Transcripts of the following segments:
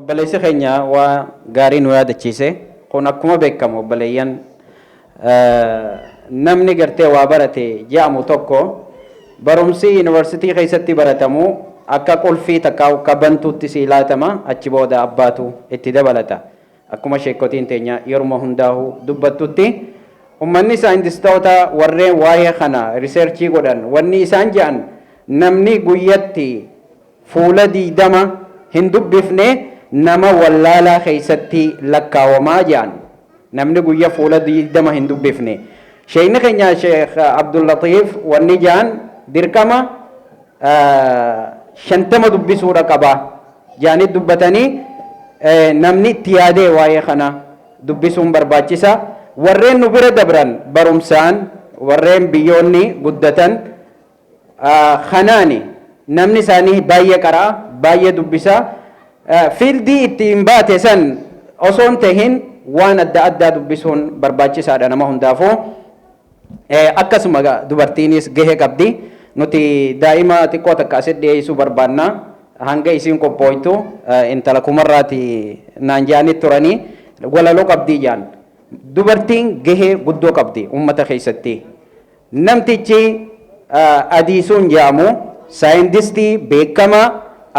obboleessi keenya waa gaarii nu yaadachiise kun akkuma beekamu obboleeyyan namni gartee waa barate jedhamu tokko barumsi yuunivarsiitii keessatti baratamu akka qulfii takka akka bantuutti si laatama achi booda abbaatu itti dabalata akkuma sheekotiin teenya yeruma hundaa'u dubbattutti ummanni saayintistoota warreen waa'ee kana riseerchii godhan wanni isaan jedhan namni guyyatti fuula 20 hin dubbifne nama wallaalaa keessatti lakkaawamaa jedhan namni guyya fuula 20 hin dubbifne sheekni keenya sheekh Abdullatiif wanni jedhan dirqama 50 dubbisuudha qaba jedhanii dubbatanii namni itti yaadee waa'ee kana dubbisuun barbaachisa warreen nu bira dabran barumsaan warreen biyyoonni guddatan kanaani namni isaanii baay'ee qaraa baay'ee dubbisa fiildii ittiin baate san osoo hin tahin waan adda addaa dubbisuun barbaachisaadha nama hundaafuu akkasuma dubartiinis gahee qabdi nuti daa'ima xiqqoo takka asitti dhiyeessuu barbaanna hanga isiin qophooytu intala kumarraati naan jedhanii turanii walaloo qabdii jedhan dubartiin gahee guddoo qabdi ummata keessatti namtichi adiisuun jedhamu saayintistii beekamaa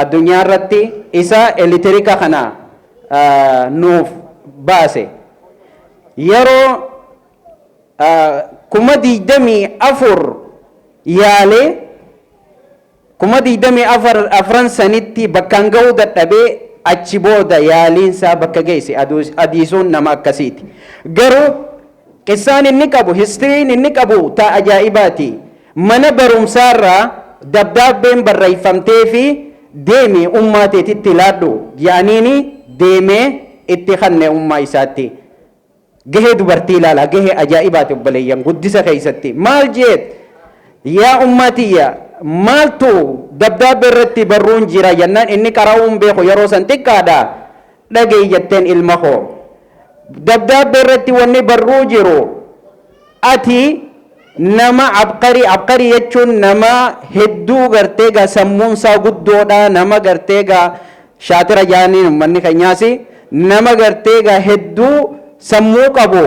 addunyaa irratti isa elektirika kana nuuf baase yeroo 24,000 yaalee 24,000 sanitti bakkaan ga'uu dadhabee achi booda yaaliinsaa bakka geesse adiisuun nama akkasiiti garuu qissaan inni qabu histiriin inni qabu ta ajaa'ibaati mana barumsaarraa dabdaabbeen barreeffamtee fi deemi ummaa teetitti laadhu yaaniini deemee itti kanne ummaa isaatti gahee dubartii ilaala gahee ajaa'ibaati obboleeyyan guddisa keessatti maal jeet yaa ummatiyya maaltu dabdaabbe irratti barruun jira jennaan inni qara'uun beeku yeroo san xiqqaadha dhageey jetteen ilma koo dabdaabbe irratti wanni barruu jiru ati nama abqarii jechuun nama hedduu gartee gaa sammuunsaa guddoodha nama gartee gaa shaatira jaaniin ummanni keenyaasi nama gartee gaa hedduu sammuu qabu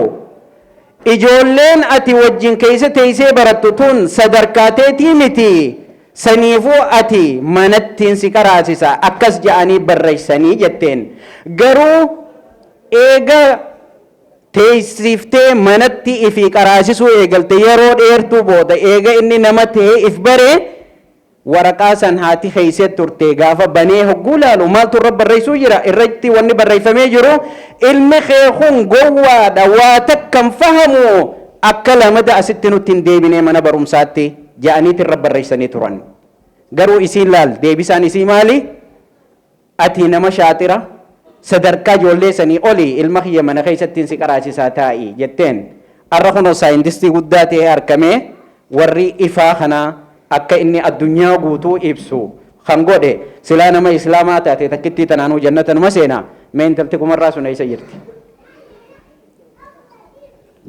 ijoolleen ati wajjin keessa teessee barattu tun sadarkaateetii miti saniifuu ati manattiin si qaraasisa akkas ja'anii barreessanii jetteen garuu eega teessiftee manatti ifi qaraasisuu eegalte yeroo dheertuu booda eega inni nama ta'e if baree waraqaa san haati keeysee turte gaafa banee hogguu laalu maaltu irra barreessuu jira irratti wanni barreeffamee jiru ilmi kee kun gowwaadha waa takkan fahamu akka lamada asitti nutti hin deebinee mana barumsaatti ja'aniiti irra barreessanii turan garuu isiin laal deebisaan isii maali ati nama shaatira sadarkaa ijoollee sanii oli ilma kiyya mana keessattiin si qaraasisaa taa'i jetteen arra kunoo saayintistii guddaa ta'ee argamee warri ifaa kanaa akka inni addunyaa guutuu ibsu kan godhe silaa nama islaamaa taate takkitti tanaanuu jannata nama seenaa mee intalti kumarraa sun eessa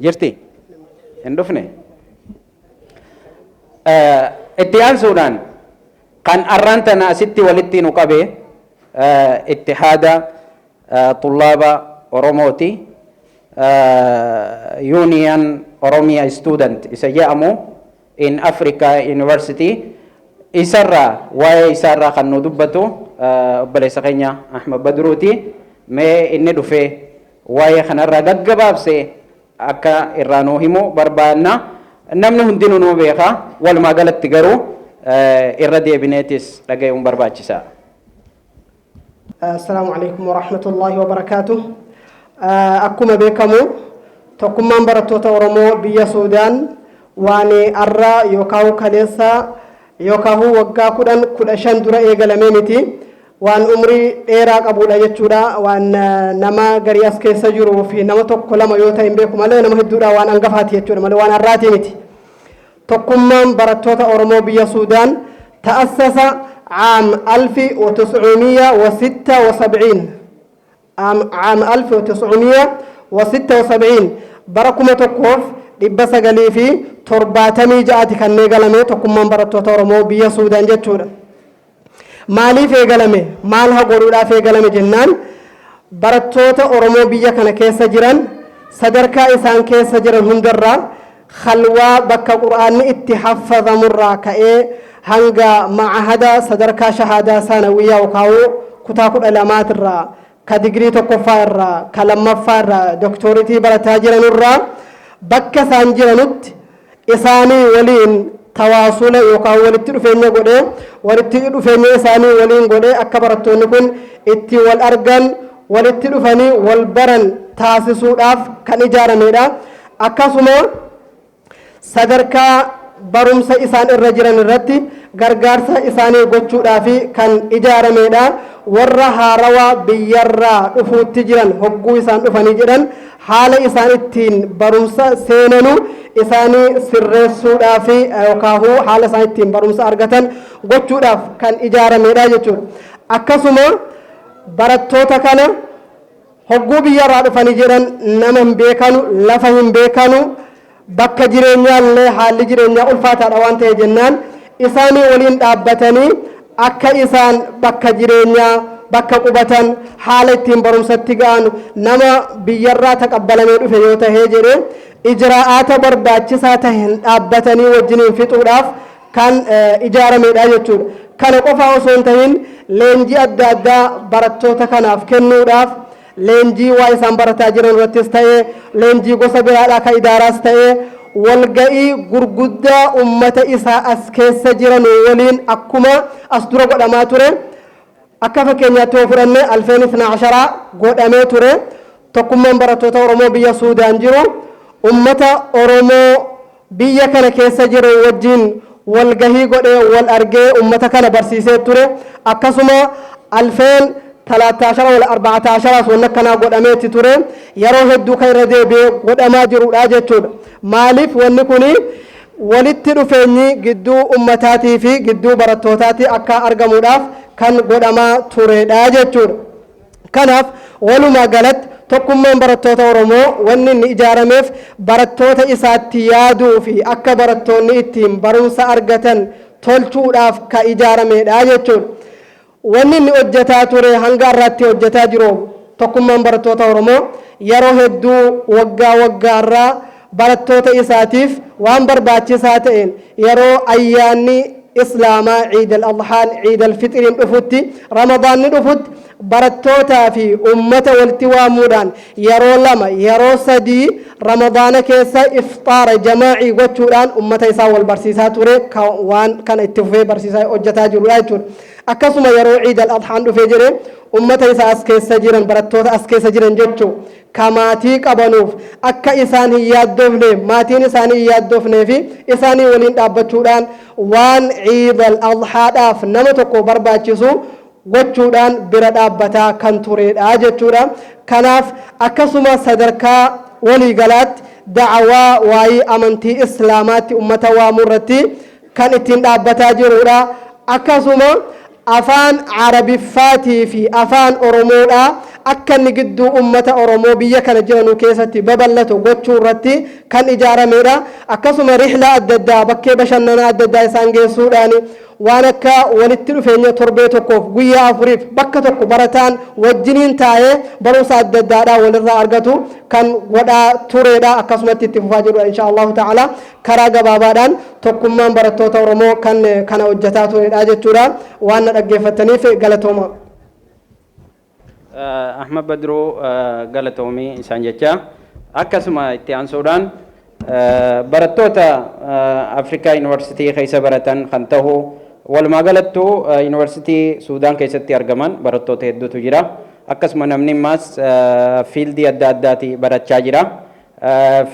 jirti hin dhufne itti aansuudhaan kan arraan tana asitti walitti nu qabe ittihaada طلاب أوروموتي يونيون أوروميا ستودنت إسجامو in Africa University إسرة وإسرة خنو دبتو بليس خنيا أحمد بدروتي ما إن دفع ويا خنرا جباب سي أكا إرانو همو بربانا نمنه هندينو نوبيخا والما قالت تجارو إردي بنيتس لقيهم برباتشسا السلام عليكم ورحمة الله وبركاته أكما بكمو تكمان براتوتا ورمو بيا سودان واني أرى يوكاو كاليسا يوكاو وقا كدن كدشان درا إيغالمينيتي وان أمري إيراك أبو لأيتشورا وان نما غرياس كيسا جرو في نما توكو لما يوتا إمبيكو مالي نما هدورا وان أنقفاتي يتشورا مالي وان أراتي ميتي تكمان براتوتا ورمو بيا سودان تأسس عام 1976 عام 1976 بركمة تقوف لبس قلي في ترباتمي جاءتي كان نيغلمي تكمان براتوتا ورمو بيا سودان جتشورا مالي في قلمي مالها قرولا في قلمي جنان barattoota Oromoo biyya kana keessa jiran sadarkaa isaan keessa jiran hundarraa khalwaa bakka qur'aanni itti haffazamurraa ka'ee hanga ma'ahada sadarkaa shahaadaa sanawiyyaa yookaan kutaa 12 ka digrii tokkoffaa irraa ka lammaffaa irraa doktoritii barataa jiranurraa bakka isaan jiranutti isaanii waliin tawaasula yookaan walitti dhufeenya godhee walitti dhufeenya isaanii waliin godhee akka barattoonni kun itti wal argan walitti dhufanii wal baran taasisuudhaaf kan ijaaramedha. Akkasuma sadarkaa barumsa isaan irra jiran irratti gargaarsa isaanii gochuudhaaf kan ijaaramedha. Warra haarawaa biyyarraa dhufuutti jiran hogguu isaan dhufanii jedhan haala isaan ittiin barumsa seenanu isaanii sirreessuudhaaf yookaan haala isaan ittiin barumsa argatan gochuudhaaf kan ijaaramedha jechuudha. Akkasuma barattoota kana hogguu biyyarraa dhufanii jedhan nama hin beekanu lafa hin beekanu bakka jireenyaa illee haalli jireenyaa ulfaataadha waan ta'e jennaan isaanii waliin dhaabbatanii akka isaan bakka jireenyaa bakka qubatan haala ittiin barumsatti ga'an nama biyyarraa taqabbalamee dhufe yoo ta'e jedhee ijraa'aata barbaachisaa ta'een dhaabbatanii wajjiniin fixuudhaaf kan ijaaramedha jechuudha. Kana qofaa osoo hin ta'in leenjii adda addaa barattoota kanaaf kennuudhaaf leenjii waa isaan barataa jiran irrattis ta'ee leenjii gosa biraadhaa ka idaaraas ta'ee walga'ii gurguddaa ummata isaa as keessa jiran waliin akkuma as dura godhamaa ture akka fakkeenyaatti yoo fudhanne 2012 godhamee ture tokkummaan barattoota Oromoo biyya Suudaan jiru ummata Oromoo biyya kana keessa jiru wajjin walgahii godhee wal argee ummata kana barsiisee ture akkasuma 2013 wala 14 wanna kana godhameetti ture yeroo hedduu kan irra deebi'ee godhamaa jirudha jechuudha. Maaliif wanni kuni walitti dhufeenyi gidduu ummataatii fi gidduu barattootaatti akka argamuudhaaf kan godhamaa turedha jechuudha. Kanaaf walumaa galatti tokkummaan barattoota Oromoo wanni inni ijaarameef barattoota isaatti yaaduu fi akka barattoonni ittiin barumsa argatan tolchuudhaaf ka ijaaramedha jechuudha. Wanni inni hojjetaa ture hanga irratti hojjetaa jiru tokkummaan barattoota Oromoo yeroo hedduu waggaa waggaarraa barattoota isaatiif waan barbaachisaa ta'een yeroo ayyaanni islaamaa ciid al-adhaan ciid al-fitriin dhufutti ramadaanni dhufutti barattootaa fi ummata walitti waamuudhaan yeroo lama yeroo sadii ramadaana keessa iftaara jamaacii gochuudhaan ummata isaa wal barsiisaa ture waan kana itti fufee barsiisaa hojjetaa jirudha jechuudha. Akkasuma yeroo ciid al-adhaan dhufee jedhee ummata isaa as keessa jiran barattoota as keessa jiran jechuun kamaatii qabanuuf akka isaan hin yaaddofne maatiin isaanii hin yaaddofnee fi isaanii waliin dhaabbachuudhaan waan ciid al-adhaadhaaf nama tokko barbaachisu gochuudhaan bira dhaabbataa kan turedha jechuudha. Kanaaf akkasuma sadarkaa waliigalaatti da'awaa waa'ee amantii islaamaatti ummata waamuu irratti kan ittiin dhaabbataa jirudha. Akkasuma afaan arabiffaatii fi afaan oromoodhaa akka inni gidduu ummata Oromoo biyya kana jiran keessatti babal'atu gochuu irratti kan ijaaramedha. Akkasuma rihlaa adda addaa bakkee bashannanaa adda addaa isaan geessuudhaan waan akka walitti dhufeenya torbee tokkoof guyyaa afuriif bakka tokko barataan wajjiniin taa'ee barumsa adda addaadhaa walirraa argatu kan godhaa turedha. Akkasumatti itti fufaa jirudha insha Allahu ta'ala. Karaa gabaabaadhaan tokkummaan barattoota Oromoo kan kana hojjetaa turedha jechuudha. Waan na dhaggeeffataniif galatooma. Ahmad Badroo galatoomii isaan jecha akkasuma itti aansuudhaan barattoota Afrikaa Yuunivarsiitii keessa baratan kan ta'u walumaa galattuu Yuunivarsiitii Suudaan keessatti argaman barattoota hedduutu jira. Akkasuma namni ammas fiildii adda addaati barachaa jira.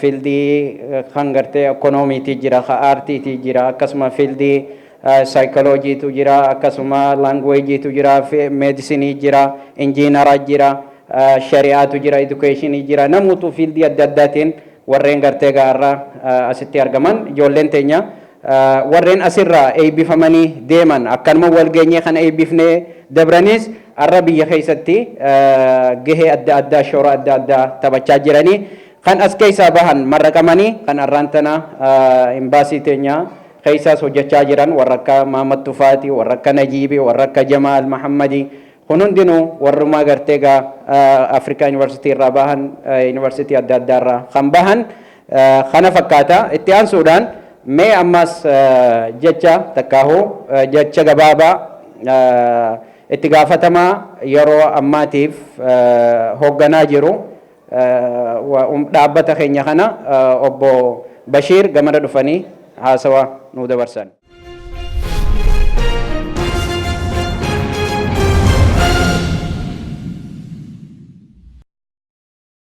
Fiildii kan gartee ikoonomiitii jira, kan aartiitii jira, akkasuma fiildii saayikolojiitu jira, akkasuma laangweejiitu jira, meedisinii jira, injiinaraa jira, shari'aatu jira, edukeeshinii jira. Namoota fiildii adda addaatiin warreen gartee gaarraa asitti argaman ijoolleen teenya warreen asirraa eebbifamanii deeman akkanuma walgeenyee kana eebbifnee dabranis arra biyya keessatti gahee adda addaa shoora adda addaa taphachaa jiranii kan as keessaa bahan marraqamanii kan arraan tana imbaasii teenya keessaas hojjechaa jiran warra akka Maamad Tufaati, warra akka Najiibi, warra akka Jamaal Mahammadi kun hundinuu warrumaa gartee gaa Afrikaa Yuunivarsiitii irraa bahan yuunivarsiitii adda addaa irraa kan bahan kana fakkaata. Itti aansuudhaan mee ammas jecha takkaahuu jecha gabaabaa itti gaafatamaa yeroo ammaatiif hoogganaa jiru dhaabbata keenya kana obbo Bashiir gamada dhufanii haasawa nuu dabarsan.